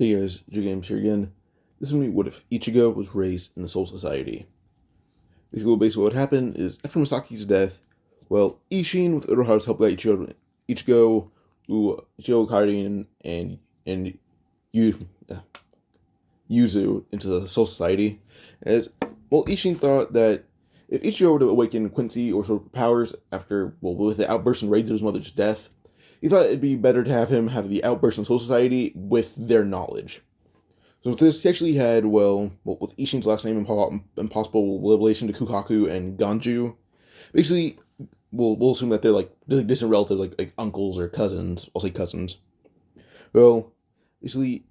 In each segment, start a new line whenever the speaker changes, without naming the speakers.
Hey guys, J-Games here again. This is me. What if Ichigo was raised in the Soul Society? Basically what happened is, after Masaki's death, Ishin with Urohara's help got Ichigo, Karin, and Yuzu into the Soul Society. Ishin thought that if Ichigo were to awaken Quincy or sort of powers after, with the outburst and rage of his mother's death, he thought it'd be better to have him have the outburst in Soul Society with their knowledge. So with this, he actually had, with Ishin's last name impossible relation to Kukaku and Ganju. Basically, we'll assume that they're like distant relatives, like uncles or cousins. I'll say cousins. Basically,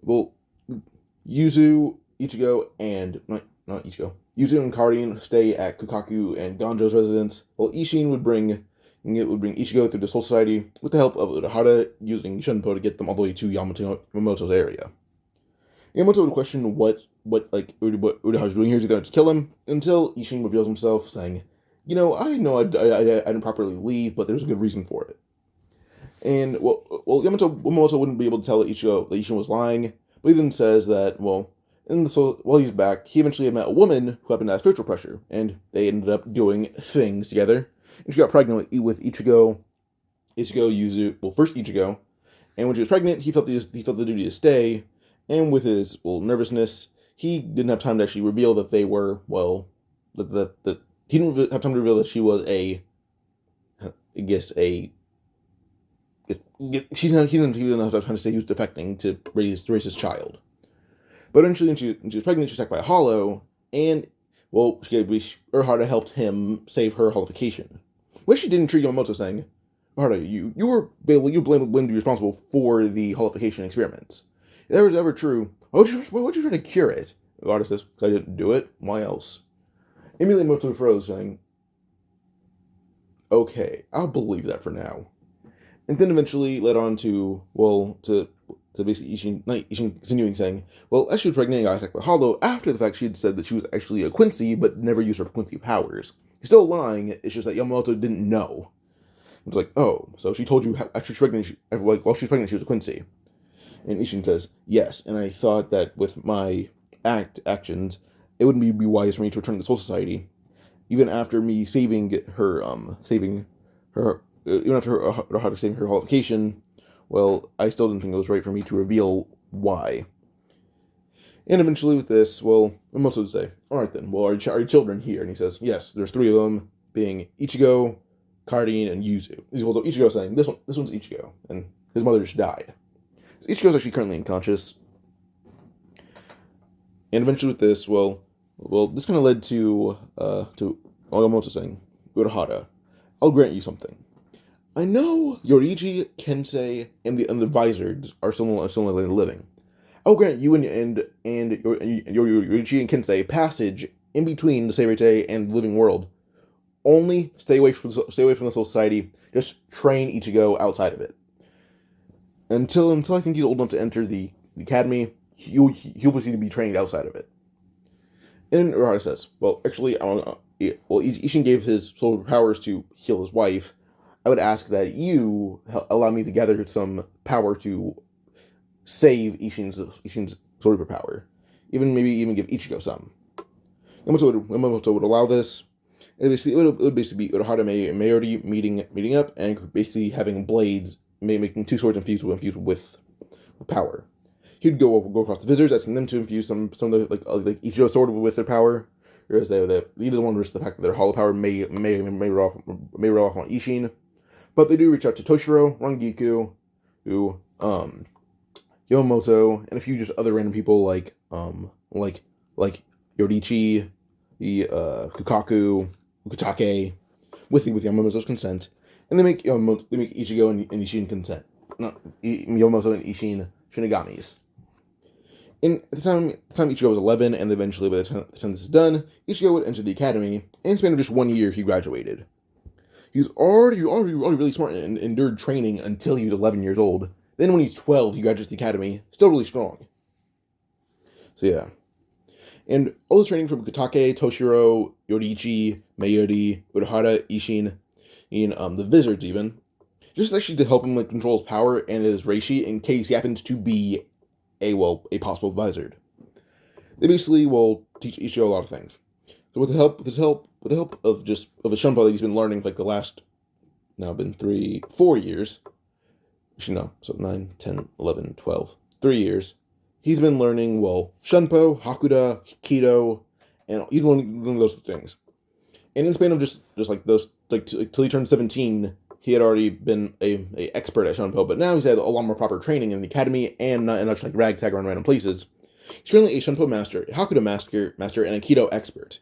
Yuzu, Ichigo, and not Ichigo. Yuzu and Karin stay at Kukaku and Ganjo's residence, while Ishin would bring Ichigo through the Soul Society with the help of Urahara using Shunpo to get them all the way to Yamamoto's area. Yamamoto would question what Urahara's doing here. He's going to kill him until Ishin reveals himself, saying, I know I didn't properly leave, but there's a good reason for it. And, Yamamoto wouldn't be able to tell Ichigo that Ishin was lying, but he then says that, while he's back, he eventually had met a woman who happened to have spiritual pressure, and they ended up doing things together. And she got pregnant with Ichigo, Yuzu, first Ichigo, and when she was pregnant, he felt the duty to stay, and with his, nervousness, he didn't have time to actually reveal that they were, he didn't have time to reveal that she was he didn't have time to say he was defecting to raise his child. But eventually, when she was pregnant, she was attacked by a hollow, and, Urahara helped him save her holification. Which she didn't treat Yamamoto, saying, Urahara, you blamed responsible for the holification experiments. If that was ever true, why would you try to cure it? Urahara says, because I didn't do it. Why else? Immediately Yamamoto froze, saying, okay, I'll believe that for now. And then eventually led on to basically Ishin continuing saying, as she was pregnant and got attacked by Hollow, after the fact she had said that she was actually a Quincy, but never used her Quincy powers. He's still lying, it's just that Yamamoto didn't know. It's like, oh, so she told you actually while she was pregnant she was a Quincy. And Ishin says, yes, and I thought that with my actions, it wouldn't be wise for me to return to the Soul Society. Even after me saving her saving her holification, I still didn't think it was right for me to reveal why. And eventually with this, Yamamoto would say, alright then, are your children here? And he says, yes, there's three of them, being Ichigo, Karin, and Yuzu. Ichigo saying, this one's Ichigo, and his mother just died. So Ichigo's actually currently unconscious. And eventually with this, this kind of led to Yamamoto saying, Urahara, I'll grant you something. I know Yoriji, Kensei, and the Visored are still living. I'll grant you and Yoriji and Kensei passage in between the Seirete and the living world. Only stay away from the Soul Society. Just train Ichigo outside of it. Until I think he's old enough to enter the academy, he'll proceed to be trained outside of it. And Urahara says, Ishin gave his soul powers to heal his wife. I would ask that you allow me to gather some power to save Ishin's soul power. Maybe give Ichigo some. Yamamoto would allow this. It would basically be Urahara and Mayori meeting up and basically having blades, making two swords infused with power. He'd go across the Visored, asking them to infuse some of the like Ichigo's sword with their power. Whereas he doesn't want to risk the fact that their hollow power may roll off on Ishin. But they do reach out to Toshiro, Rangiku, Yamamoto, and a few just other random people like Yorichi, the Kukaku, Ukitake, with Yamamoto's consent, and they make Ichigo and Ishin consent. Not Yamamoto and Ishin Shinigamis. At the time Ichigo was 11, and eventually by the time this is done, Ichigo would enter the academy, and in the span of just 1 year, he graduated. He was already really smart and endured training until he was 11 years old. Then when he's 12, he graduates the academy, still really strong. So yeah. And all this training from Ukitake, Toshiro, Yorichi, Mayuri, Urahara, Ishin, and the Visoreds even, just actually to help him control his power and his reishi in case he happens to be a possible Visored. They basically will teach Ichigo a lot of things. So with the help of a Shunpo that he's been learning like the last now been 4 years. Actually, no, so 9, 10, 11, 12, 3 years. He's been learning, well, Shunpo, Hakuda, Kido, and he's learning those things. And in the span of just like those, like till he turned 17, he had already been a expert at Shunpo, but now he's had a lot more proper training in the academy and not just like ragtag around random places. He's currently a Shunpo master, a Hakuda master, and a Kido expert.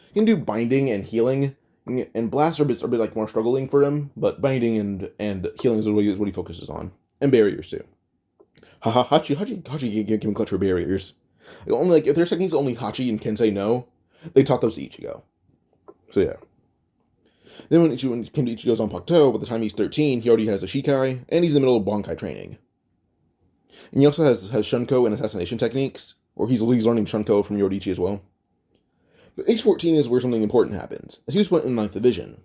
He can do binding and healing, and blasts are a bit like more struggling for him, but binding and healing is what he focuses on. And barriers too. Hachi give him clutch for barriers. Like, only like if there's techniques only Hachi and Kensei know, they taught those to Ichigo. So yeah. Then when Ichigo came to Ichigo's Zanpakuto, by the time he's 13, he already has a Shikai, and he's in the middle of bankai training. And he also has Shunko and assassination techniques, or he's learning Shunko from Yoriichi as well. But age 14 is where something important happens, as he was put in 9th Division.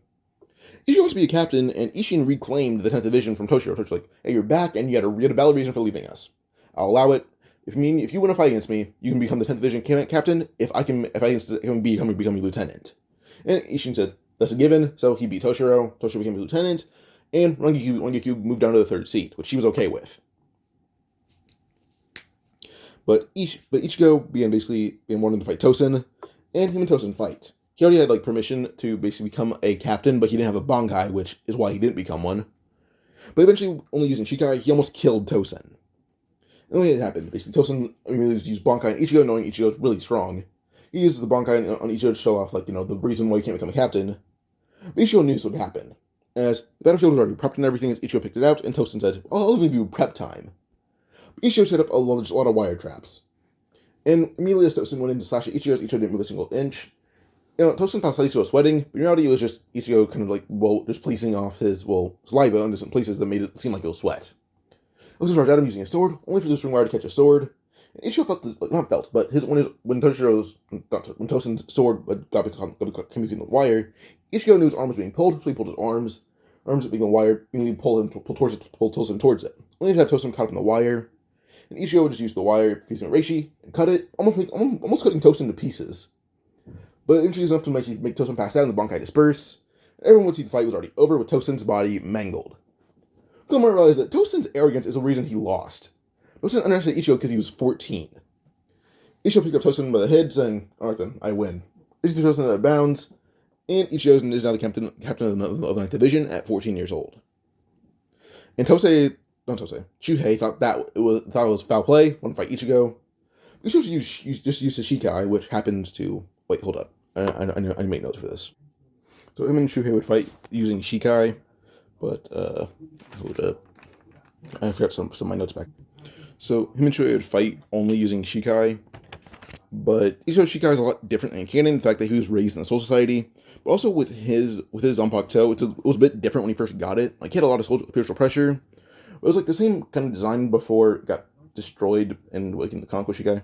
Ichigo wants to be a captain, and Isshin reclaimed the 10th Division from Toshiro. Toshio's like, hey, you're back, and you had a valid reason for leaving us. I'll allow it. If you win a fight against me, you can become the 10th Division captain. If I can become a lieutenant. And Isshin said, that's a given, so he beat Toshiro. Toshiro became a lieutenant, and Rangekyu moved down to the 3rd seat, which he was okay with. But Ichigo began wanting to fight Tosen, and him and Tosen fight. He already had like permission to basically become a captain, but he didn't have a bankai, which is why he didn't become one. But eventually, only using Shikai, he almost killed Tosen. And the way it happened, basically, Tosen immediately used bankai on Ichigo, knowing Ichigo is really strong. He uses the bankai on Ichigo to show off, like, the reason why he can't become a captain. But Ichigo knew this would happen, as the battlefield was already prepped and everything, as Ichigo picked it out, and Tosen said, I'll give you prep time. But Ichigo set up a lot of wire traps. And immediately as Tosen went in to slash at Ichigo didn't move a single inch. Tosen thought Ichigo was sweating, but in reality it was just Ichigo kind of like, just policing off his, saliva in different places that made it seem like it was sweat. Tosen charged at him using a sword, only for the string wire to catch a sword. And Ichigo when Tosen's sword got between the wire, Ichigo knew his arm was being pulled, so he pulled his arms. Arms being the wire, being pull Tosen towards it. Only to have Tosen caught up in the wire. And Ichigo would just use the wire, using a reishi, and cut it, almost cutting Tosen to pieces. But eventually enough to make Tosen pass out and the bankai disperse. Everyone would see the fight was already over with Tosen's body mangled. Gomar realized that Tosen's arrogance is the reason he lost. Tosen underestimated Ichigo because he was 14. Ichigo picked up Tosen by the head, saying, alright then, I win. Ichigo threw Tosen out of bounds, and Ichigo is now the captain of the 9th Division at 14 years old. And Shuhei thought it was foul play, wanted to fight Ichigo. Ichigo just used his Shikai, which happens to... Wait, hold up. I need to make notes for this. So him and Shuhei would fight using Shikai, but, hold up. I forgot some of my notes back. So him and Shuhei would fight only using Shikai, but Ichigo's Shikai is a lot different than canon, the fact that he was raised in the Soul Society, but also with his Zanpakuto, it was a bit different when he first got it. Like, he had a lot of spiritual pressure. It was like the same kind of design before it got destroyed in the Kanko Shikai.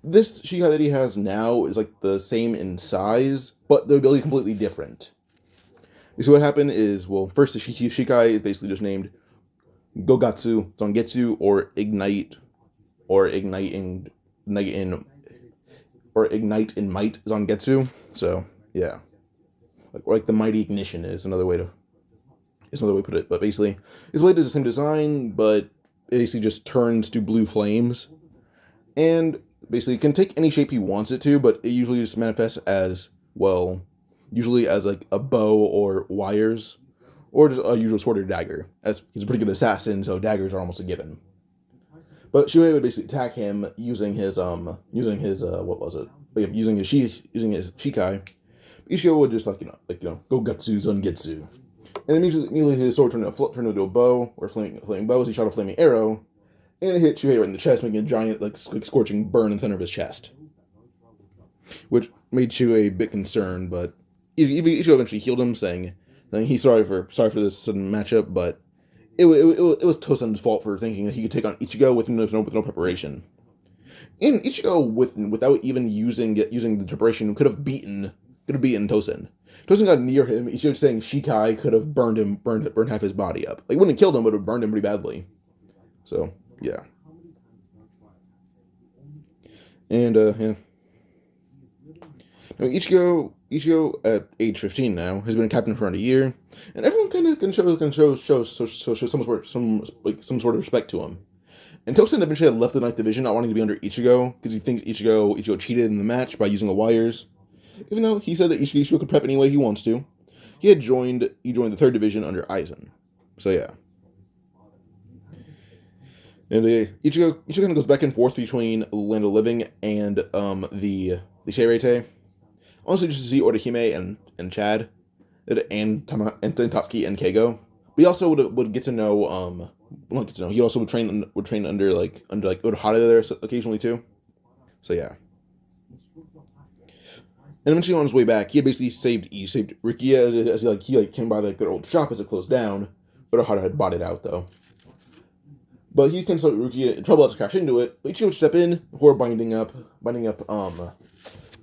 This Shikai that he has now is like the same in size, but the ability is completely different. So what happened is, first the Shikai is basically just named Gogatsu, Zangetsu, or Ignite in Might Zangetsu. So yeah, like the Mighty Ignition is another way to put it. But basically, his blade is the same design, but it basically just turns to blue flames, and basically can take any shape he wants it to. But it usually just manifests as like a bow or wires, or just a usual sword or dagger. As he's a pretty good assassin, so daggers are almost a given. But Shuhei would basically attack him using his using his Shikai. Ichigo would just go Gatsu Zangetsu. And immediately his sword turned into a bow, or flaming bow, as he shot a flaming arrow, and it hit Shuhei right in the chest, making a giant, scorching burn in the center of his chest. Which made Shuhei a bit concerned, but Ichigo eventually healed him, saying he's sorry for this sudden matchup, but it was Tosen's fault for thinking that he could take on Ichigo with no preparation. And Ichigo, without even using the preparation, could have beaten Tosen. Tosen got near him. Ichigo saying Shikai could have burned half his body up. Like, wouldn't have killed him, but it would have burned him pretty badly. So yeah. And yeah. Now, Ichigo at age 15 now has been a captain for around a year, and everyone kind of can show some sort of respect to him. And Tosin eventually had left the Ninth Division, not wanting to be under Ichigo because he thinks Ichigo cheated in the match by using the wires. Even though he said that Ichigo could prep any way he wants to, he joined the Third Division under Aizen. So yeah. And Ichigo kind of goes back and forth between Land of Living and the Seirete. Honestly, just to see Orihime and Chad, and Tatsuki and Keigo. But he also would get to know not get to know. He also would train under Urahara there occasionally too. So yeah. And eventually on his way back, he saved Rikia as he came by their old shop as it closed down. Urahara had bought it out though. But he can start Rukia in trouble to crash into it. But Ichigo would step in before binding up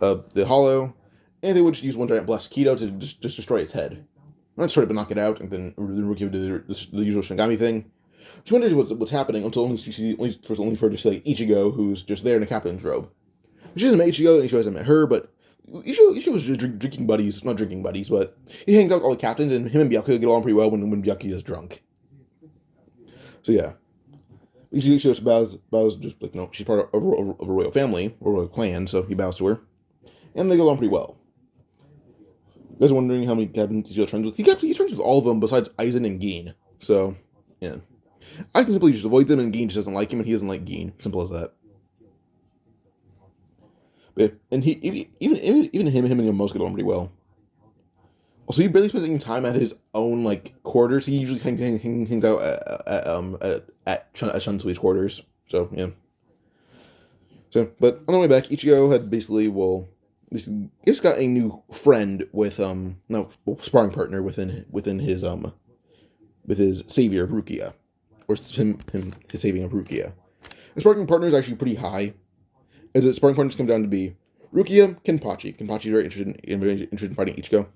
the hollow, and they would just use one giant blast Keto to just destroy its head. Not destroy it, but knock it out, and then Rukia would do the usual Shinigami thing. She wonders what's happening until only for just like Ichigo, who's just there in a captain's robe. She hasn't met Ichigo, and Ichigo hasn't met her, but Ichigo was just drinking buddies, not drinking buddies, but he hangs out with all the captains, and him and Byakuya get along pretty well when Byakuya is drunk. So yeah. Ichigo bows just like, she's part of a royal family, or a royal clan, so he bows to her. And they get along pretty well. You guys are wondering how many captains Ichigo friends with? He's friends with all of them besides Aizen and Gin. So, yeah. Aizen simply just avoids him, and Gin just doesn't like him, and he doesn't like Gin. Simple as that. But, and even him and him most get along pretty well. Also, he barely spends any time at his own quarters. He usually hangs out at Shunsui's quarters. So yeah. So, but on the way back, Ichigo had basically he's got a new friend with sparring partner within his with his savior of Rukia, or his saving of Rukia. His sparring partner is actually pretty high, as his sparring partners come down to be Rukia, Kenpachi. Kenpachi is very interested in fighting Ichigo.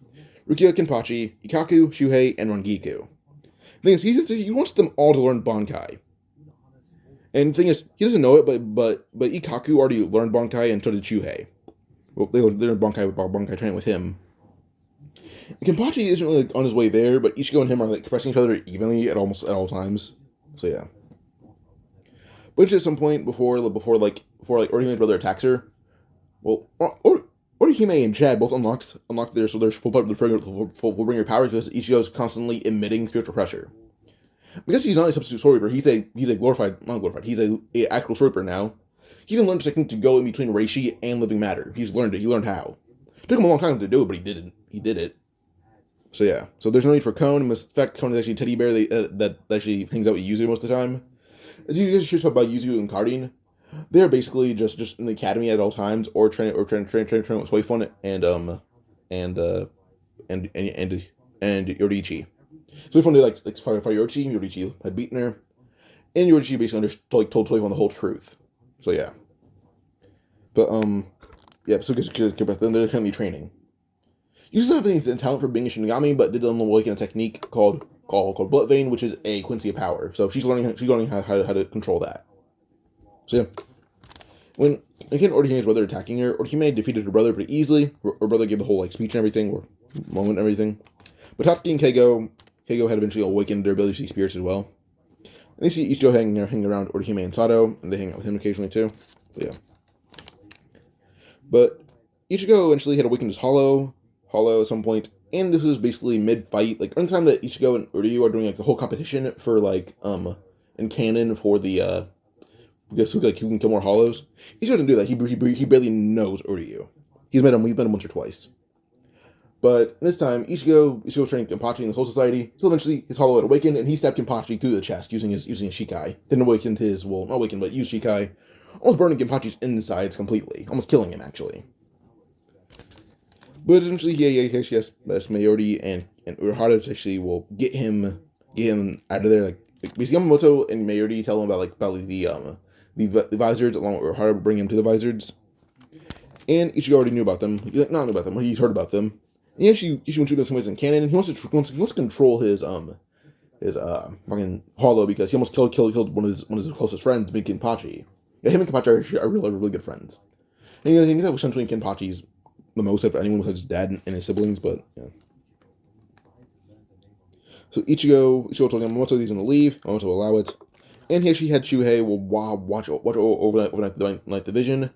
Rukia, Kenpachi, Ikaku, Shuhei, and Rangiku. The thing is, he wants them all to learn bankai. And the thing is, he doesn't know it, but Ikaku already learned bankai, and so did Shuhei. Well, they learned bankai training with him. And Kenpachi isn't really on his way there, but Ichigo and him are pressing each other evenly at all times. So yeah. But at some point before Orihime brother attacks her, well, Orihime and Chad both unlocked their full bringer power because Ichigo's constantly emitting spiritual pressure. Because he's not a substitute sword reaper, he's a he's a actual sword reaper now. He even learned technique to go in between Reishi and living matter. He learned how. It took him a long time to do it, but he did it. So yeah. So there's no need for Cone. In fact, Cone is actually a teddy bear that actually hangs out with Yuzu most of the time. As you guys should talk about Yuzu and Cardine, they're basically just in the academy at all times, or train with Soifun and Yoriichi. Soifun did fight Yoriichi, and Yoriichi had beaten her, and Yoriichi basically told Soifun the whole truth. So yeah. But yeah. So then they're currently training. Yuzu doesn't have any talent for being a Shinigami, but did awaken a technique called Blood Vein, which is a Quincy of power. So she's learning how to control that. So yeah. When again Orihime's brother attacking her, Orihime defeated her brother pretty easily. Her brother gave the whole speech and everything, or moment and everything. But Tatsuki and Keigo had eventually awakened their ability to see spirits as well. And they see Ichigo hanging around Orihime and Sato, and they hang out with him occasionally too. So yeah. But Ichigo eventually had awakened his hollow at some point, and this was basically mid-fight, around the time that Ichigo and Uryu are doing the whole competition for in canon for the guess who can kill more hollows. Ichigo doesn't do that. He barely knows Uryu. He's met him once or twice. But this time, Ichigo trained Kenpachi in the Soul Society, so eventually his hollow had awakened, and he stabbed Kenpachi through the chest using his Shikai. Then awakened not awakened, but used Shikai, almost burning Kenpachi's insides completely, almost killing him actually. But eventually, yes, Mayori and Urahara actually will get him out of there. Basically, Yamamoto and Mayori tell him about the Visored, along with Urahara, bring him to the Visored. And Ichigo already knew about them. Not knew about them, but he's heard about them. And Ichigo wants to do some ways in canon. He wants to control his fucking hollow because he almost killed one of his closest friends, Kenpachi. Yeah, him and Kenpachi are really good friends. And I think that was essentially Kenpachi's the most for anyone besides his dad and his siblings, but yeah. So Ichigo told Yamamoto that he's going to leave. Yamamoto will allow it. And he actually had Shuhei will watch overnight the night division,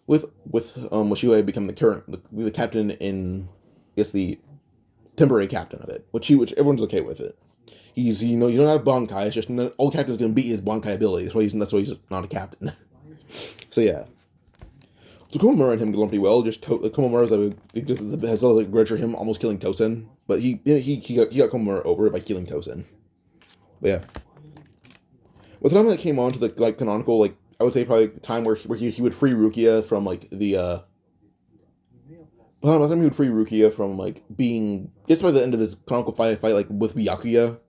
with Shuhei become the captain in, I guess, the temporary captain of it, which everyone's okay with it. You don't have bankai. It's just all the captain's going to beat his bankai ability. That's why he's not a captain. So yeah. So Komamura and him get along pretty well. Just Komamura has a grudge for him almost killing Tosen, but he got Komamura over it by killing Tosen. But yeah. By the time that came on to the canonical, I would say probably the time where he would free Rukia from the by the time he would free Rukia from being, just by the end of his canonical fight with Byakuya.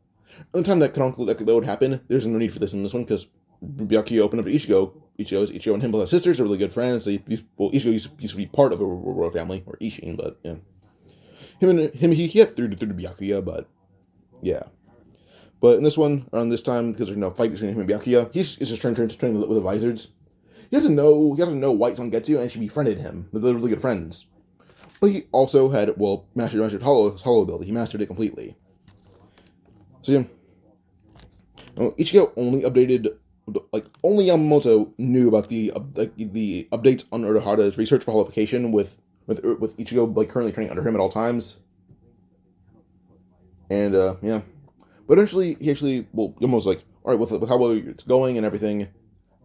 By the time that canonical that would happen, there's no need for this in this one because Byakuya opened up to Ichigo. Ichigo and him both have sisters. They're really good friends. Ichigo used to be part of a royal family, or Ishin, but yeah. He had through to Byakuya, but yeah. But in this one, around this time, because there's no fight between him and Byakuya, he's just trying with the Visoreds. He has to know White Sun Getsu, and she befriended him. They're really good friends. But he also had, mastered hollow ability. He mastered it completely. So yeah. Ichigo only updated, only Yamamoto knew about the updates on Urahara's research for hollification with Ichigo currently training under him at all times. And yeah. But eventually, he actually, almost all right, with how well it's going and everything,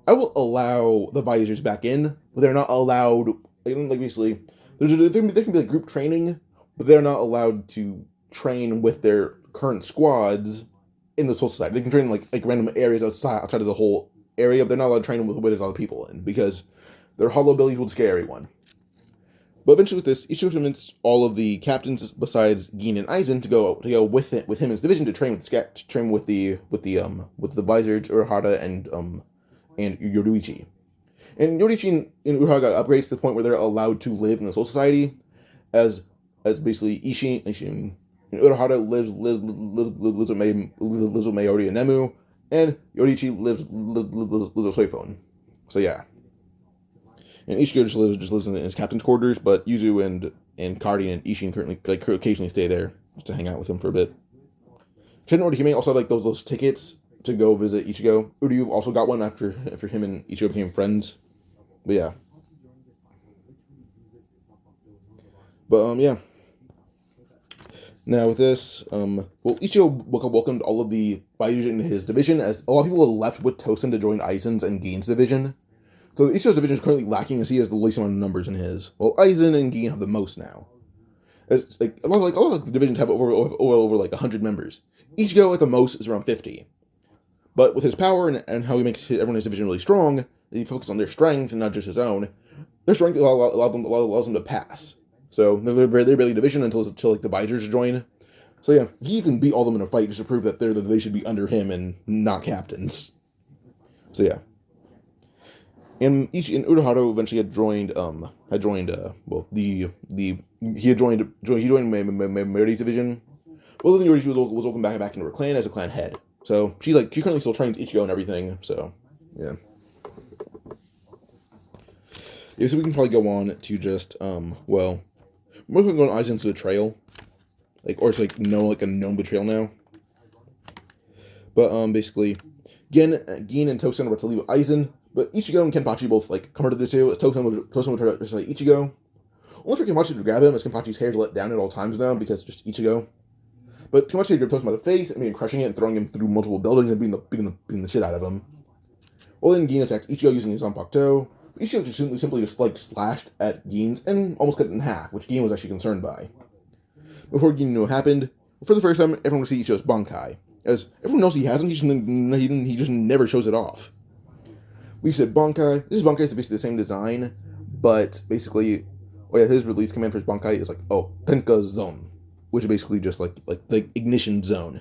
I will allow the Visors back in, but they're not allowed, basically, there can be group training, but they're not allowed to train with their current squads in the Soul Society. They can train in, random areas outside of the whole area, but they're not allowed to train where there's other people in, because their hollow abilities will scare everyone. But eventually, with this, Ichigo convinced all of the captains besides Gin and Aizen to go with him in his division to train with the Visored, Urahara, and Yoruichi. And Yoruichi and Urahara got upgrades to the point where they're allowed to live in the Soul Society, as basically Ishin and Urahara lives with Mayori and Nemu, and Yoruichi lives with Soifon. So yeah. And Ichigo just lives in his captain's quarters, but Yuzu and Kari and Ishin currently occasionally stay there just to hang out with him for a bit. Ken Orihime also had those tickets to go visit Ichigo. Uryu also got one after him and Ichigo became friends. But yeah. But yeah. Now with this, Ichigo welcomed all of the Visors into his division, as a lot of people left with Tosen to join Aizen's and Gin's division. So Ichigo's division is currently lacking, as he has the least amount of numbers in his. Well, Aizen and Gin have the most now. It's a lot of the divisions have over 100 members. Ichigo at the most is around 50. But with his power and how he makes everyone in his division really strong, he focuses on their strength and not just his own. Their strength allows them to pass. So they're barely division until the Visors join. So yeah, he even beat all of them in a fight just to prove that they should be under him and not captains. So yeah. And Urahara eventually he joined Meri's division. Well, then Yorichi was welcomed back into her clan as a clan head. So she currently still trains Ichigo and everything. So yeah. So we can probably go on to just we're going to go on Aizen's betrayal, or it's a known betrayal now. But basically, Gin and Tosen were to leave with Aizen. But Ichigo and Kenpachi both comforted the two, as Tosen would try to persuade Ichigo. Only for Kenpachi to grab him, as Kenpachi's hair is let down at all times now because just Ichigo. But Kenpachi grabbed Tosen by the face and began crushing it and throwing him through multiple buildings and beating the shit out of him. Well, then Gin attacked Ichigo using his Zanpakuto. Ichigo simply slashed at Gin's and almost cut it in half, which Gin was actually concerned by. Before Gin knew what happened, for the first time, everyone would see Ichigo's bankai, as everyone knows he has them. He just never shows it off. We said bankai. This bankai is basically the same design, but basically, his release command for his bankai is Tenka Zone, which is basically just like the ignition zone,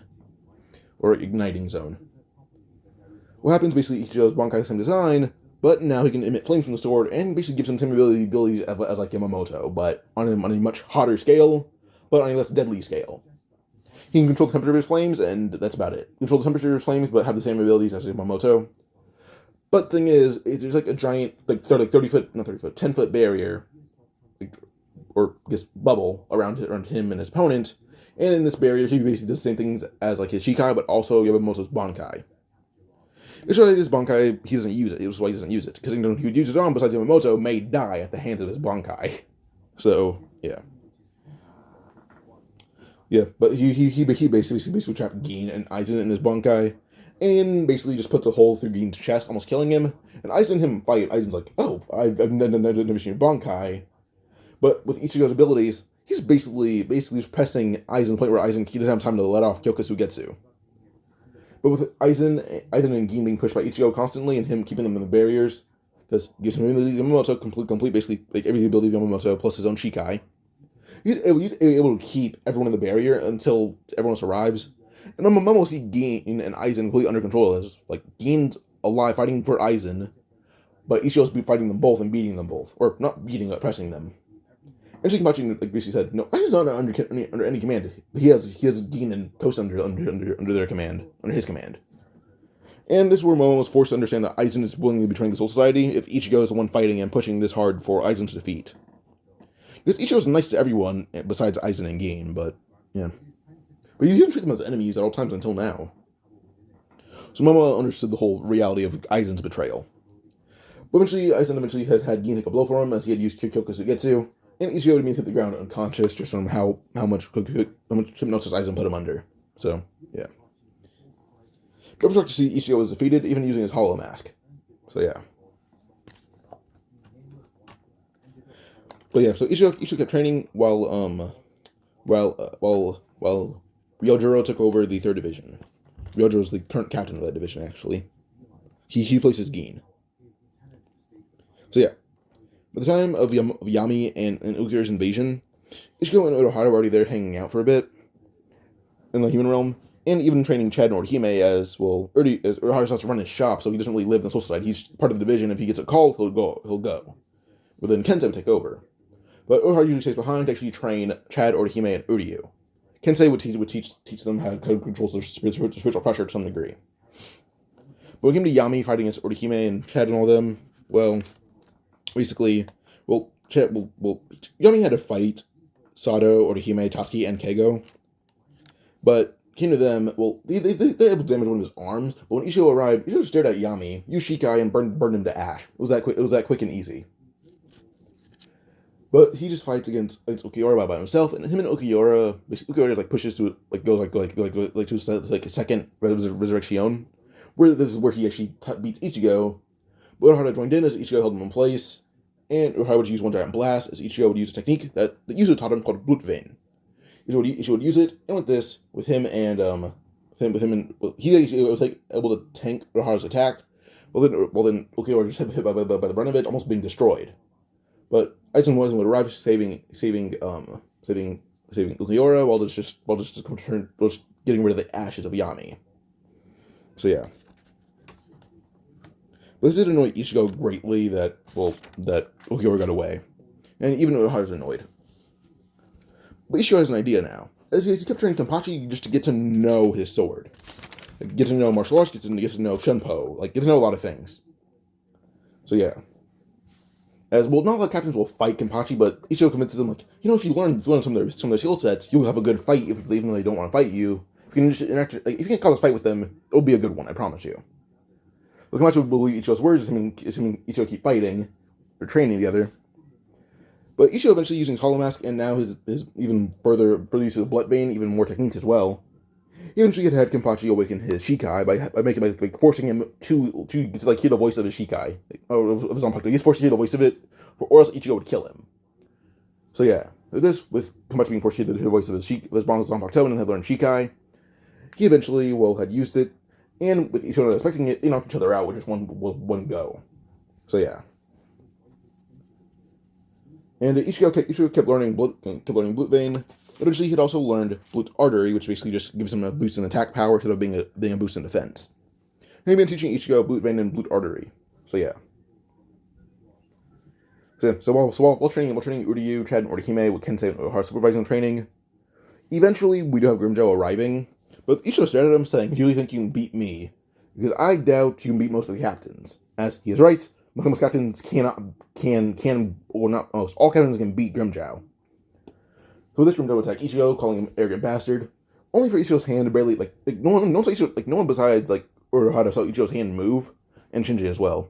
or igniting zone. What happens basically, Ichigo's bankai is the same design, but now he can emit flames from the sword, and basically gives him same abilities as Yamamoto, but on a much hotter scale, but on a less deadly scale. He can control the temperature of his flames, and that's about it. Control the temperature of his flames, but have the same abilities as Yamamoto. But thing is, there's like a giant, like 30 foot, not 30 foot, 10 foot barrier, like, or I guess bubble around him and his opponent. And in this barrier, he basically does the same things as like his Shikai, but also Yamamoto's Bankai. It's really this Bankai, he doesn't use it. That's why he doesn't use it. Because he would use it on, besides Yamamoto, may die at the hands of his Bankai. So, yeah. Yeah, but he basically trapped Gin and Aizen in this Bankai, and basically just puts a hole through Gin's chest, almost killing him. And Aizen and him fight. Aizen's like, oh, I've never seen a Bankai. But with Ichigo's abilities, he's basically just pressing Aizen to the point where Aizen he doesn't have time to let off Kyokusugetsu. But with Aizen and Gin being pushed by Ichigo constantly and him keeping them in the barriers, because he gives him Yamamoto complete basically like every ability of Yamamoto plus his own Shikai. He's able to keep everyone in the barrier until everyone else arrives. And Momo see Gin and Aizen completely under control. As like Gin's alive fighting for Aizen, but Ichigo's fighting them both and beating them both, or not beating, but pressing them. And Shikamachi like basically said, "No, Aizen's not under any command. He has Gin and Toast under their command, under his command." And this is where Momo was forced to understand that Aizen is willingly betraying the Soul Society if Ichigo is the one fighting and pushing this hard for Aizen's defeat. Because Ichigo's nice to everyone besides Aizen and Gin, but yeah. But he didn't treat them as enemies at all times until now. So Momo understood the whole reality of Aizen's betrayal. But Aizen had Gin take a blow for him as he had used Kyokusugetsu, and Ichigo would hit the ground unconscious just from how much hypnosis Aizen put him under. So, yeah. Never talked to see Ichigo was defeated, even using his hollow mask. So, yeah. But yeah, so Ichigo kept training while Ryojuro took over the 3rd division. Ryojuro is the current captain of that division, actually. He places Gin. So yeah, by the time of Yami and Ukira's invasion, Ichigo and Uruhara were already there hanging out for a bit in the human realm, and even training Chad and Orihime as Uruhara starts to run his shop, so he doesn't really live in the Soul Society. He's part of the division. If he gets a call, he'll go. But then Kensei would take over. But Uruhara usually stays behind to actually train Chad, Orihime, and Uryu. Kensei would teach them how to control their spiritual pressure to some degree. But when it came to Yami fighting against Orihime and Chad and all them, well, basically, Yami had to fight Sato, Orihime, Tatsuki, and Keigo. But came to them, they're able to damage one of his arms. But when Ichigo arrived, Ichigo stared at Yami, used Shikai, and burned him to ash. It was that quick and easy. But he just fights against Ukiura by himself, and him and Ukiura just pushes to to a second resurrection, where this is where he actually beats Ichigo. But Uruhara joined in as Ichigo held him in place, and Uruhara would use one giant blast as Ichigo would use a technique that Yuzu taught him called Blutvein. Ichigo would use it, and with this, he was able to tank Uruhara's attack. Well then Ukiura was just hit by the brunt of it, almost being destroyed. But Aizen would arrive, saving Ukiura while just getting rid of the ashes of Yami. So yeah. But this did annoy Ichigo greatly that Ukiura got away. And even Uruhara's annoyed. But Ichigo has an idea now. As he kept training Kenpachi just to get to know his sword. Like, get to know martial arts, get to know Shunpo, get to know a lot of things. So yeah. Not a lot of captains will fight Kenpachi, but Ichigo convinces them, if you learn some of their skill sets, you'll have a good fight, even though they don't want to fight you. If you can just if you can call this fight with them, it'll be a good one, I promise you. But Kenpachi would believe Ichigo's words, assuming Ichigo keep fighting, or training together. But Ichigo eventually using his Hollow Mask, and now his even further use of Blood Vein, even more techniques as well. He eventually had Kenpachi awaken his Shikai by forcing him to hear the voice of his Shikai, of his own He's forced to hear the voice of it, or else Ichigo would kill him. So yeah, with Kenpachi being forced to hear the voice of his Zanpakuto and had learned Shikai, he eventually had used it, and with Ichigo not expecting it, they knocked each other out with just one go. So yeah. And Ichigo kept learning Blood Vein. Eventually, he'd also learned Blood Artery, which basically just gives him a boost in attack power instead of being a boost in defense. And he'd been teaching Ichigo Blood Vein and Blood Artery. So yeah. So while training Uryu, Chad, and Orihime with Kensei and Uruhara supervising training, eventually we do have Grimmjow arriving. But Ichigo stared at him, saying, "Do you really think you can beat me? because I doubt you can beat most of the captains. As he is right, most captains or not most, all captains can beat Grimmjow. So this Grimmjow attack Ichigo, calling him arrogant bastard, only for Ichigo's hand to barely, no one besides, or how to saw Ichigo's hand move, and Shinji as well.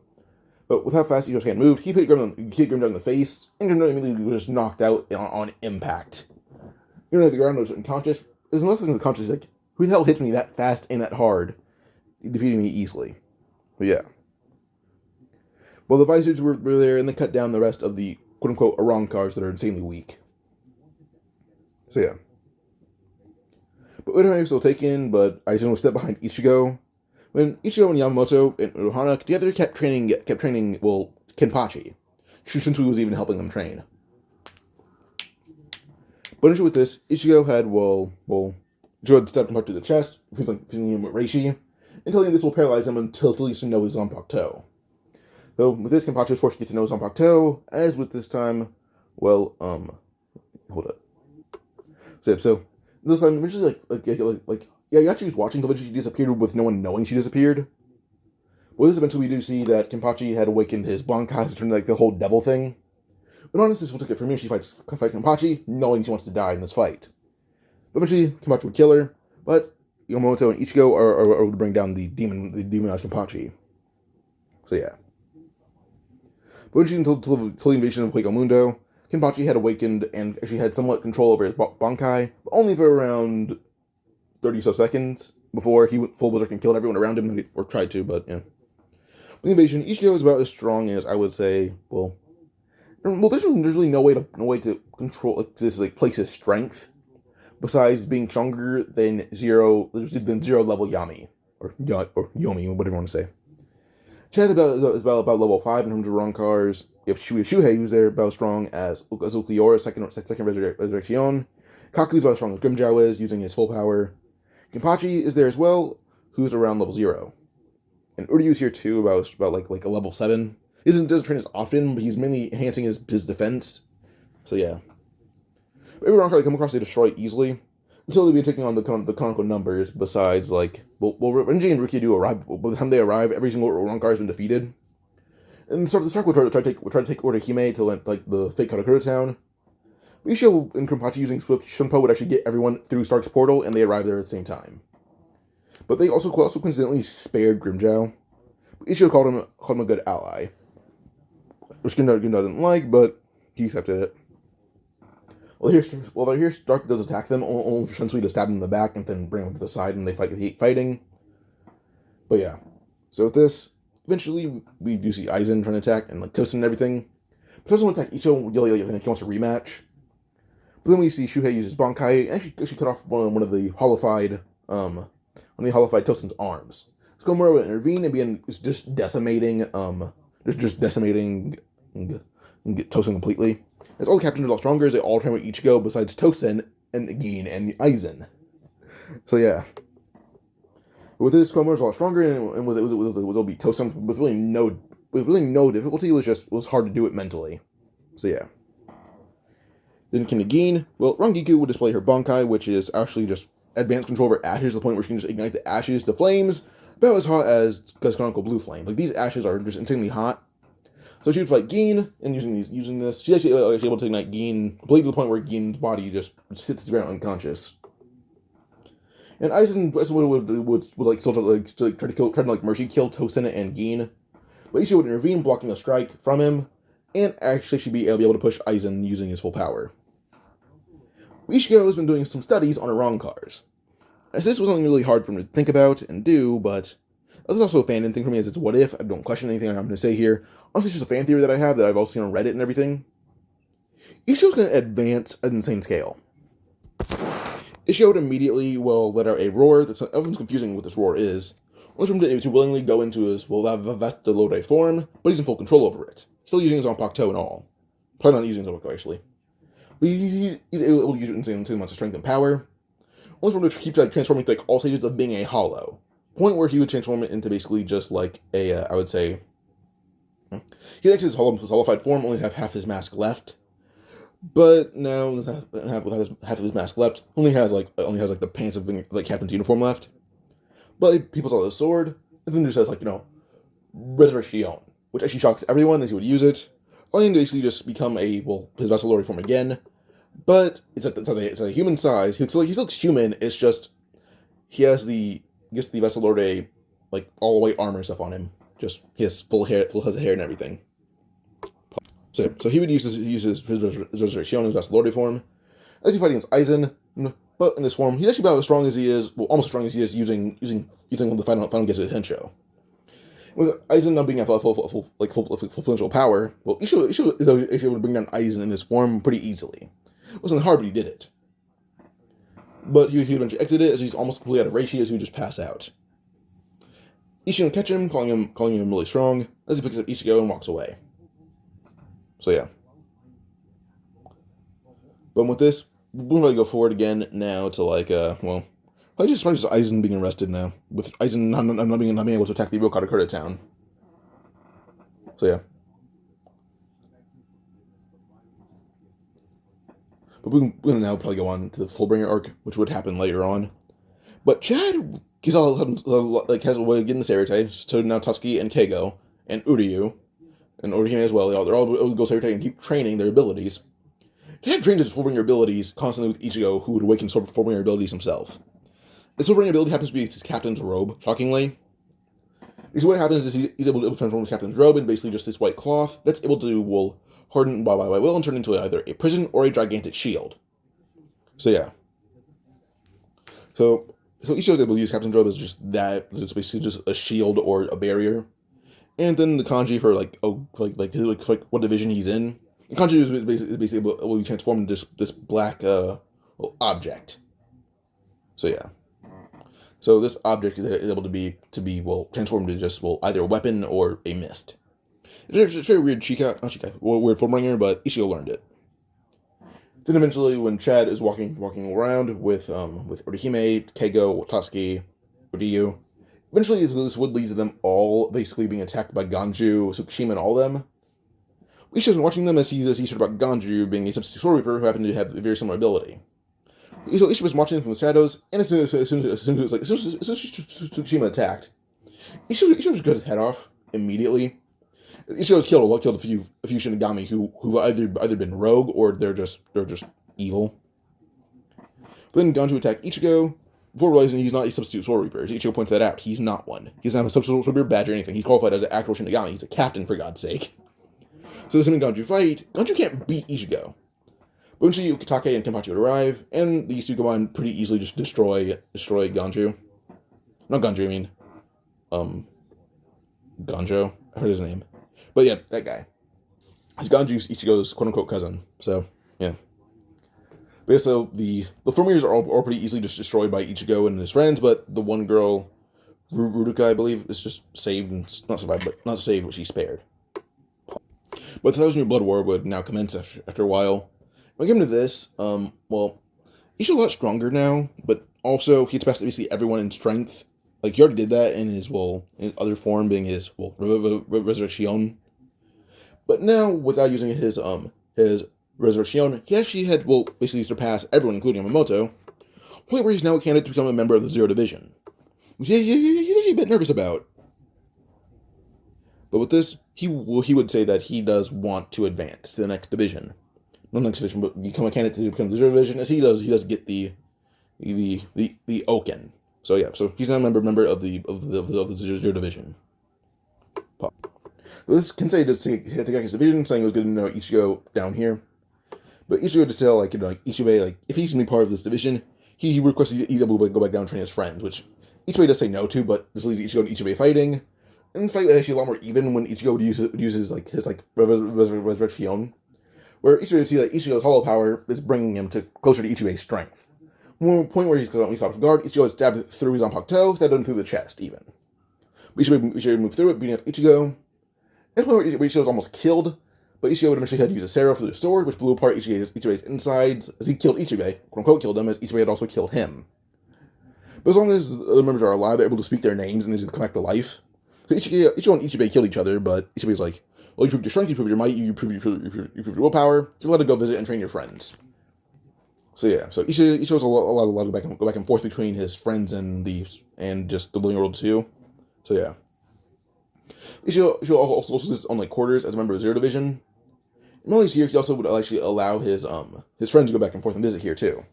But with how fast Ichigo's hand moved, he hit Grimmjow in the face, and Grimmjow immediately was just knocked out on impact. Grimmjow at the ground was unconscious. There's less than the conscious, like, who the hell hits me that fast and that hard, defeating me easily. But yeah. Well, the Visoreds were there, and they cut down the rest of the quote-unquote Arrancars that are insanely weak. So yeah. But Urahara was still taken, but Aizen was stepped behind Ichigo. When Ichigo and Yamamoto and Urohana together kept training, Kenpachi. Shunsui was even helping them train. But issue with this, Ichigo had, Ichigo had stepped Kenpachi to the chest, feeling him with Reishi, and telling him this will paralyze him until at least to know his Zanpakuto. Though, with this, Kenpachi was forced to get to know Zanpakuto, as with this time, hold up. So this time, eventually, Yachi was watching until she disappeared with no one knowing she disappeared. Well, this eventually we do see that Kenpachi had awakened his bankai to turn the whole devil thing. But honestly, this will take it from me. She fights Kenpachi, knowing she wants to die in this fight. But eventually, Kenpachi would kill her, but Yamamoto and Ichigo are to bring down the demonized Kenpachi. So yeah. But eventually, until the invasion of Hueco Mundo, Kenpachi had awakened and actually had somewhat control over his bankai, but only for around 30 so seconds before he went full berserk and killed everyone around him, or tried to, but yeah. With the invasion, Ichigo is about as strong as I would say, there's really no way to control, place his strength, besides being stronger than zero level Yami, or Yomi, whatever you want to say. Chad is about level 5 in terms of Arrancars. You have Shuhei, who's there about as strong as Ulquiorra's second Resurrection. Kaku's about as strong as Grimmjow is, using his full power. Kenpachi is there as well, who's around level 0. And Uryu's here too, about a level 7. He doesn't train as often, but he's mainly enhancing his defense. So yeah. But every Arrancar they come across, they destroy easily, until they begin taking on the canonical numbers, besides, Renji and Rukia do arrive. By the time they arrive, every single Arrancar has been defeated. And the Stark will try to take Orihime to the fake Karakura town. Ichigo and Kenpachi using Swift Shunpo would actually get everyone through Stark's portal, and they arrive there at the same time. But they also coincidentally spared Grimmjow. Ichigo called him a good ally, which Grimmjow didn't like, but he accepted it. Here Stark does attack them, only for Shunsui to stab him in the back and then bring him to the side, and they hate fighting. But yeah, so with this, eventually we do see Aizen trying to attack and Tosin and everything. But Tosin will attack Ichigo, he wants a rematch. But then we see Shuhei use his bankai and actually cut off one of the hollified Tosin's arms. Skomura will intervene and begin just decimating Tosin completely. As all the captains are a lot stronger, as they all train with Ichigo besides Tosin and Gin and Aizen. So yeah. With this, Skomura was a lot stronger and was beat Tosin with really no difficulty. It was hard to do it mentally. So yeah. Then came to Gin. Well, Rangiku would display her bankai, which is actually just advanced control over ashes to the point where she can just ignite the ashes to flames, about as hot as canonical blue flame. These ashes are just insanely hot. So she would fight Gin, and using this, she's actually able to ignite Gin completely to the point where Gin's body just hits the ground unconscious. And Aizen would still try to mercy kill Tosin and Gin, but Ichigo would intervene, blocking a strike from him, and actually she'd be able to push Aizen using his full power. Ichigo has been doing some studies on Arrancars. As this was something really hard for him to think about and do, but this is also a fan thing for me, as it's what if. I don't question anything I'm going to say here. Honestly, it's just a fan theory that I have that I've also seen on Reddit and everything. Ichigo's going to advance at an insane scale. Ichigo would immediately, let out a roar. Everyone's confusing what this roar is. Only for him to willingly go into his, Vestalote form, but he's in full control over it. Still using his Zanpakuto and all. Probably not using his Zanpakuto, actually. But he's able to use it in insane amounts of strength and power. Only for him to keep transforming to all stages of being a hollow. Point where he would transform it into basically just I would say, he actually his hollowified form, only have half his mask left. But now half of his mask left, only has the pants of the captain's uniform left. But he pulls out his sword, and then just says, like, Resurrection, which actually shocks everyone as he would use it. Allowing him to basically just become his vessel lord form again. But it's a human size. He looks human, it's just, he has the vessel lord all white armor stuff on him. Just, he has full head of hair and everything. So he would use his Resurrection, his vessel lord form, as he fights against Aizen. But in this form, he's actually about as strong as he is, almost as strong as he is using one of the final Gesetsu Hensho. With Aizen not being at full potential power, Ichigo is able to bring down Aizen in this form pretty easily. It wasn't hard, but he did it. But he eventually exited as he's almost completely out of Reishi, as he would just pass out. Ichigo would catch him, calling him really strong, as he picks up Ichigo and walks away. So yeah. But with this, we'll really go forward again now to probably just Aizen being arrested now, with Aizen not being able to attack the real Katakura town. So yeah. But we're going to now probably go on to the Fullbringer arc, which would happen later on. But Chad, has a way of getting the Seirei, so now Tatsuki and Keigo, and Uryu, and Orihime as well, they're all able to go Seirei and keep training their abilities. Chad trains his Fullbringer abilities constantly with Ichigo, who would awaken Fullbringer abilities himself. His Fullbringer ability happens to be his captain's robe, shockingly. Because what happens is he's able to transform his captain's robe into basically just this white cloth that's able to harden by will and turn into either a prison or a gigantic shield. So yeah. So Ichigo's able to use captain's robe as just that. It's basically just a shield or a barrier. And then the kanji for what division he's in. The kanji is basically able to be transformed into this black object. So yeah. So this object is able to be transformed into just either a weapon or a mist. It's very weird weird Fullbringer, but Ichigo learned it. Then eventually, when Chad is walking around with Orihime, Keigo, Tatsuki, Uryu, eventually this would lead to them all basically being attacked by Ganju, Tsukushima, and all of them. Ichigo's been watching them as he's heard about Ganju being a substitute Sword Reaper who happened to have a very similar ability. So Ichigo was watching them from the shadows, and as soon as Tsukushima attacked, Ichigo just cut his head off immediately. Ichigo's killed a few Shinigami who've either been rogue or they're just evil. But then Ganju attacked Ichigo before realizing he's not a substitute Sword Reaper. Ichigo points that out. He's not one. He doesn't have a substitute Sword Reaper badge or anything. He's qualified as an actual Shinigami. He's a captain, for God's sake. So this time Ganju fight, Ganju can't beat Ichigo. But eventually Ukitake and Kenpachi would arrive, and these two combine pretty easily just destroy Ganju. Not Ganju, I mean Ganjo. I heard his name. But yeah, that guy. It's Ganju's Ichigo's quote-unquote cousin. So, yeah. But yeah, so the Fullbringers are all pretty easily just destroyed by Ichigo and his friends, but the one girl, Ruruka, I believe, is just saved, and not survived, but not saved, but she's spared. But the 1,000-year blood war would now commence after a while. When it came to this, Ichigo's a lot stronger now, but also he surpassed basically everyone in strength. Like, he already did that in his other form, being his, Resurrection. But now, without using his Resurrection, he actually had, basically surpassed everyone, including Yamamoto, point where he's now a candidate to become a member of the Zero Division. Which he's actually a bit nervous about. But with this, he would say that he does want to advance to the next division. Not the next division, but become a candidate to become the Zero Division, as he does get the Oken. So yeah, so he's now a member of the Zero Division. This Kensei does take his division, saying it was good to know Ichigo down here. But Ichigo just tell Ichibei, if he's gonna be part of this division, he requests he's able to go back down and train his friends, which Ichibei does say no to, but this leads Ichigo and Ichibei fighting. And the fight was actually a lot more even when Ichigo would use his Resurrection, where Ichigo would see that Ichigo's hollow power is bringing him closer to Ichibei's strength. One point where he's caught off guard, Ichigo had stabbed through his Zanpakuto, stabbed him through the chest, even. But Ichigo moved through it, beating up Ichigo. At the point where Ichigo was almost killed, but Ichigo would eventually have to use a Sero for the sword, which blew apart Ichibei's insides, as he killed Ichibei, quote-unquote killed him, as Ichibei had also killed him. But as long as the members are alive, they're able to speak their names, and they just come back to life. So Ichigo and Ichibei killed each other, but Ichibei's like, well, you proved your strength, you proved your might, you proved your willpower, you're allowed to go visit and train your friends. So yeah, so Ichigo's allowed to go back and forth between his friends and just the living world too. So yeah. Ichigo also sits on like quarters as a member of Zero Division. And while he's here, he also would actually allow his friends to go back and forth and visit here too.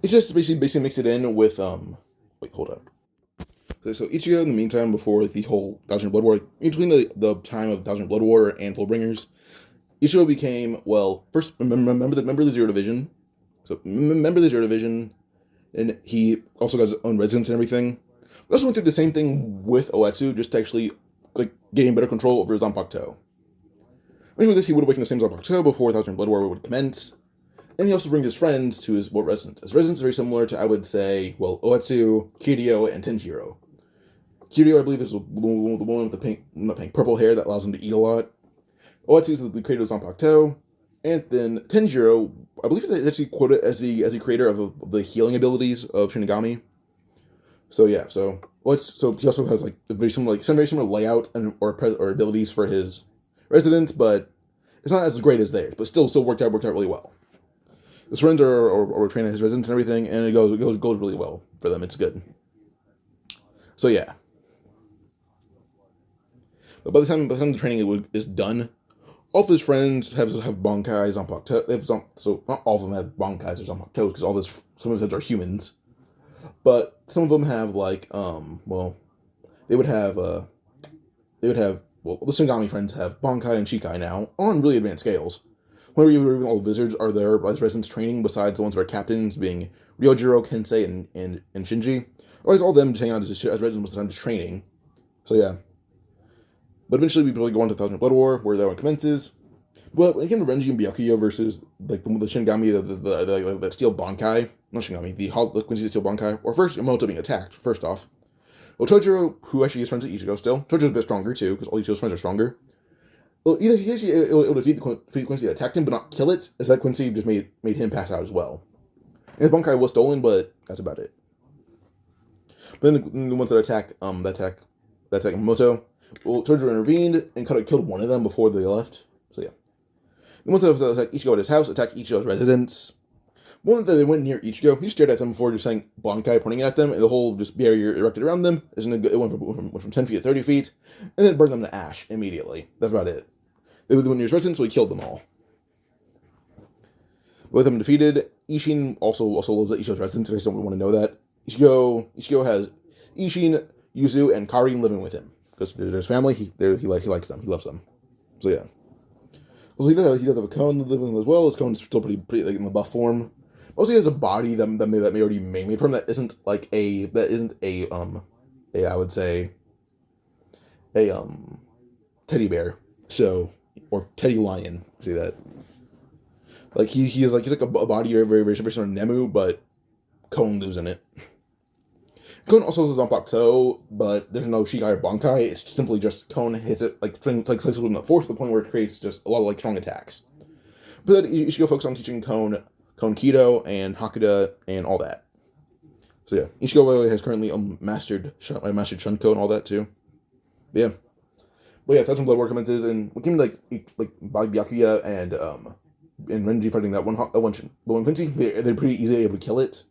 It's just basically mix it in with wait, hold up. So Ichigo, in the meantime, before the whole Thousand Blood War, in between the time of Thousand Blood War and Fullbringers, Ichigo became, well, first member of the Zero Division. So member of the Zero Division, and he also got his own residence and everything. We also went through the same thing with Oetsu, just to actually like getting better control over Zanpakuto. Anyway, this he would awaken the same Zanpakuto before Thousand Blood War would commence. And he also brings his friends to his residence. His residence is very similar to, I would say, well, Oetsu, Kiryu, and Tenjiro. Kiryu, I believe, is the one with the purple hair that allows him to eat a lot. Oetsu is the creator of Zanpakuto. And then Tenjiro, I believe, is actually quoted as the creator of the healing abilities of Shinigami. So yeah, so he also has like a very similar layout or abilities for his residence, but it's not as great as theirs. But still worked out really well. His friends are training his residents and everything, and it goes really well for them. It's good. So yeah. But by the time the training is done, all of his friends have bankai, Zanpakuto. So not all of them have bankais or Zanpakuto because some of his friends are humans, but some of them have like they would have the Shinigami friends have bankai and shikai now on really advanced scales. Whenever even all the Visored are there as residents training, besides the ones that are captains, being Ryojiro, Kensei, and Shinji. Always all of them just hang out as residents most of the time, just training. So yeah. But eventually we probably go on to Thousand Blood War, where that one commences. But when it came to Renji and Byakuya versus like the Shinigami that steal bankai, not Shinigami, the Quincy that steal bankai, or first Yamamoto being attacked, first off. Well, Chojuro, who actually is friends with Ichigo still, Chojiro's a bit stronger too, because all Ichigo's friends are stronger. Well, he actually able to defeat the Quincy that attacked him, but not kill it, as that Quincy just made him pass out as well. And his bankai was stolen, but that's about it. But then the ones that attack Yamamoto, well, Chojuro intervened and kind of killed one of them before they left. So yeah. The ones that attack Ichigo at his house attack Ichigo's residence. One that they went near Ichigo, he stared at them before just saying bankai, pointing at them, and the whole just barrier erected around them. It went from 10 feet to 30 feet, and then burned them to ash immediately. That's about it. They went near his residence, so he killed them all. With them defeated, Ishin also lives at Ichigo's residence, in case someone want to know that. Ichigo has Ishin, Yuzu, and Karin living with him. Because they're his family, he likes them, he loves them. So yeah. Also, he does have a cone living with him as well. His cone's still pretty like in the buff form. Also, he has a body that may already be made from that isn't I would say a teddy bear. So, or teddy lion. See that? Like he's like a body very similar to Nemu, but Kon lives in it. Kon also has Zanpakuto, but there's no Shikai or Bankai. It's simply just Kon hits it like slices with the force to the point where it creates just a lot of like strong attacks. But then you should go focus on teaching Kon Kido and Hakuda and all that. So yeah, Ichigo by the way has currently mastered Shunko and all that too. But yeah, Thousand Blood War commences, and what came like Byakuya and Renji fighting the one Quincy, they're pretty easily able to kill it.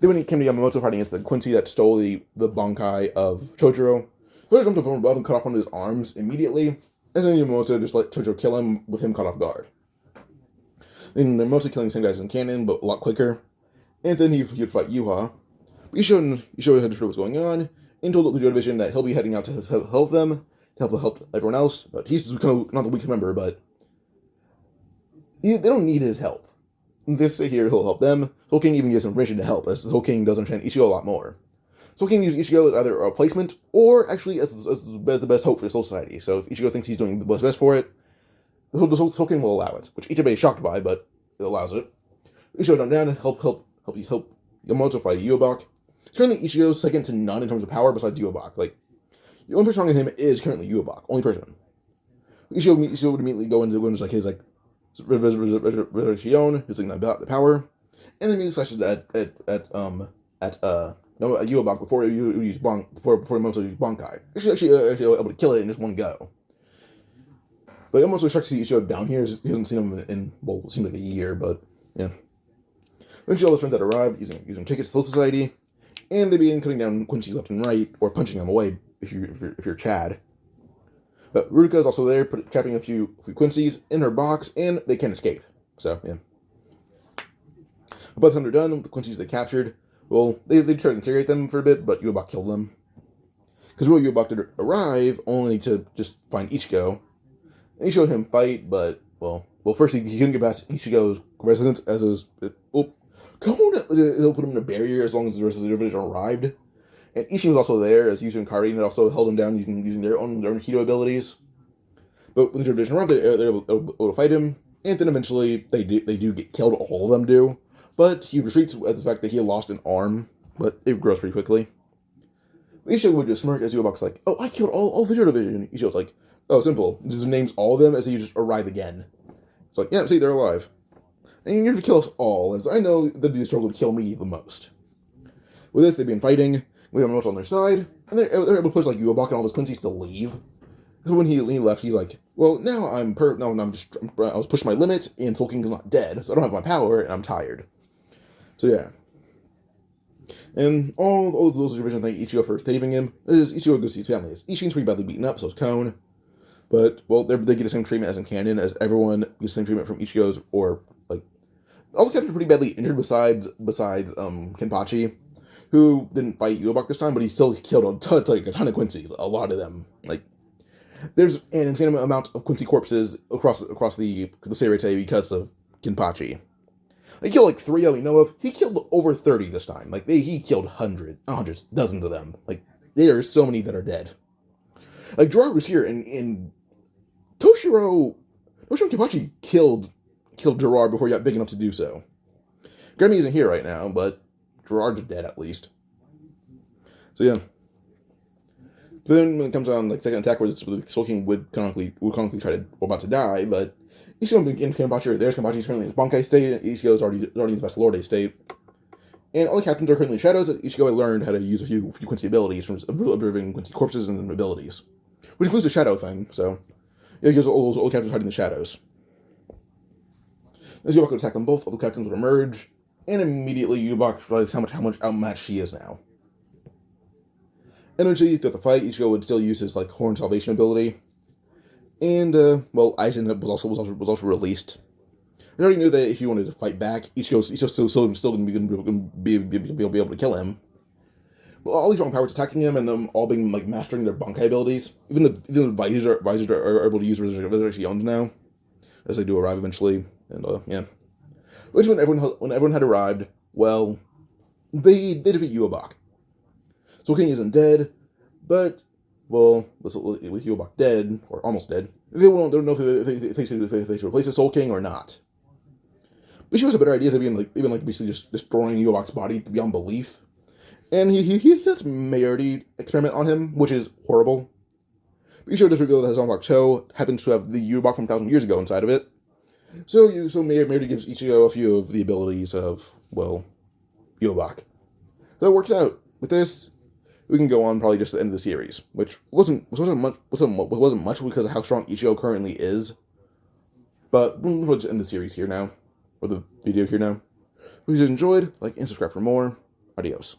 Then when it came to Yamamoto fighting against the Quincy that stole the bankai of Chojuro, Chojuro jumped from above and cut off one of his arms immediately, and then Yamamoto just let Chojuro kill him with him caught off guard. Then they're mostly killing the same guys in canon, but a lot quicker. And then he'd fight Yuha. But Ishigo had to show what's going on, and told the Zero Division that he'll be heading out to help them, to help everyone else. But he's kind of not the weak member, but they don't need his help. They say here he'll help them. Soul King even gives him permission to help, as Soul King does understand Ichigo a lot more. Soul King uses Ichigo as either a replacement or actually as the best hope for the Soul Society. So if Ichigo thinks he's doing the best for it, the Soul King will allow it, which Ichibe is shocked by, but it allows it. Ichigo jumped down and help Yamamoto fight Yubak. Currently, Ichigo's second to none in terms of power besides Yubak. Like, the only person stronger than him is currently Yubak. Only person. Ichigo would immediately go into like his like Resurrection, using the power, and then immediately slashes at Yubak before he used Yamamoto used Bankai. Actually able to kill it in just one go. But I'm also shocked to see Ichigo down here. He hasn't seen him in it seems like a year, but yeah. Eventually, all his friends had arrived using tickets to Soul Society, and they begin cutting down Quincy's left and right, or punching them away if you're Chad. But Ruka is also there, trapping a few Quincy's in her box, and they can't escape. So, yeah. But by the time they're done, the Quincy's they captured, well, they try to interrogate them for a bit, but Yubak killed them. Because really, Yubak did arrive, only to just find Ichigo. And he showed him fight, but, well, first he couldn't get past Ichigo's residence, as it was, it'll put him in a barrier as long as the rest of the division arrived. And Ishin was also there, as Yuzu and Karin had also held him down using their own Hito abilities. But when the division arrived, they're able to fight him, and then eventually they do get killed, all of them do. But he retreats at the fact that he had lost an arm, but it grows pretty quickly. Ichigo would just smirk as Yubak's like, "Oh, I killed all Visored division." Ichigo's like, "Oh, simple. Just names all of them as you just arrive again." It's like, yeah, see, they're alive. And you have to kill us all, as I know that they struggle to kill me the most. With this, they've been fighting. We have much on their side, and they're able to push like Yubak and all his Quincy's to leave. So when he left, he's like, "Well, now I was pushing my limits, and Soul King is not dead, so I don't have my power, and I'm tired." So yeah. And all those divisions thank Ichigo for saving him. As Ichigo goes to see his family. Ishin's pretty badly beaten up, so is Kon. But, well, they get the same treatment as in canon, as everyone gets the same treatment from Ichigo's, or, like, all the captains are pretty badly injured besides Kenpachi, who didn't fight Yubak this time, but he still killed a ton of Quincy's, a lot of them. Like, there's an insane amount of Quincy corpses across the Seirete because of Kenpachi. He killed like 3 that we know of. He killed over 30 this time. Like, he killed hundreds, dozens of them. Like, there are so many that are dead. Like, Gerard was here, and Toshiro Kenpachi killed Gerard before he got big enough to do so. Grammy isn't here right now, but Gerard's dead at least. So yeah. But then when it comes on like second attack, where Soul King would canonically try about to die, but Ichigo and Kenpachi are there. Kenpachi's currently in his bankai state, and Ichigo's already in his Visored state. And all the captains are currently in shadows. Ichigo had learned how to use a few Quincy abilities from observing Quincy corpses and abilities, which includes the shadow thing. So yeah, he gives all those old captains hiding in the shadows. As Yubak would attack them both, all the captains would emerge, and immediately Yubak realized how much outmatched he is now. And eventually, throughout the fight, Ichigo would still use his like Horn Salvation ability. And Aizen was also released. They already knew that if he wanted to fight back, Ichigo's still going to be able to kill him. But all these strong powers attacking him, and them all being like mastering their bankai abilities. Even the Visored are able to use Resurrection now, as they do arrive eventually. And yeah, which when everyone had arrived, well, they defeat Yubak. Soul King isn't dead, but well, with Yubak dead or almost dead, they don't know if they should replace the Soul King or not. But she has a better idea of even basically just destroying Yubak's body beyond belief. And he lets Mayuri experiment on him, which is horrible. But Ichigo just revealed that his Zanbak Toe happens to have the Yubak from 1,000 years ago inside of it. So Mayuri gives Ichigo a few of the abilities of, well, Yubak. So it works out. With this, we can go on probably just the end of the series, which wasn't much because of how strong Ichigo currently is. But we'll just end the series here now, or the video here now. If you enjoyed, like and subscribe for more. Adios.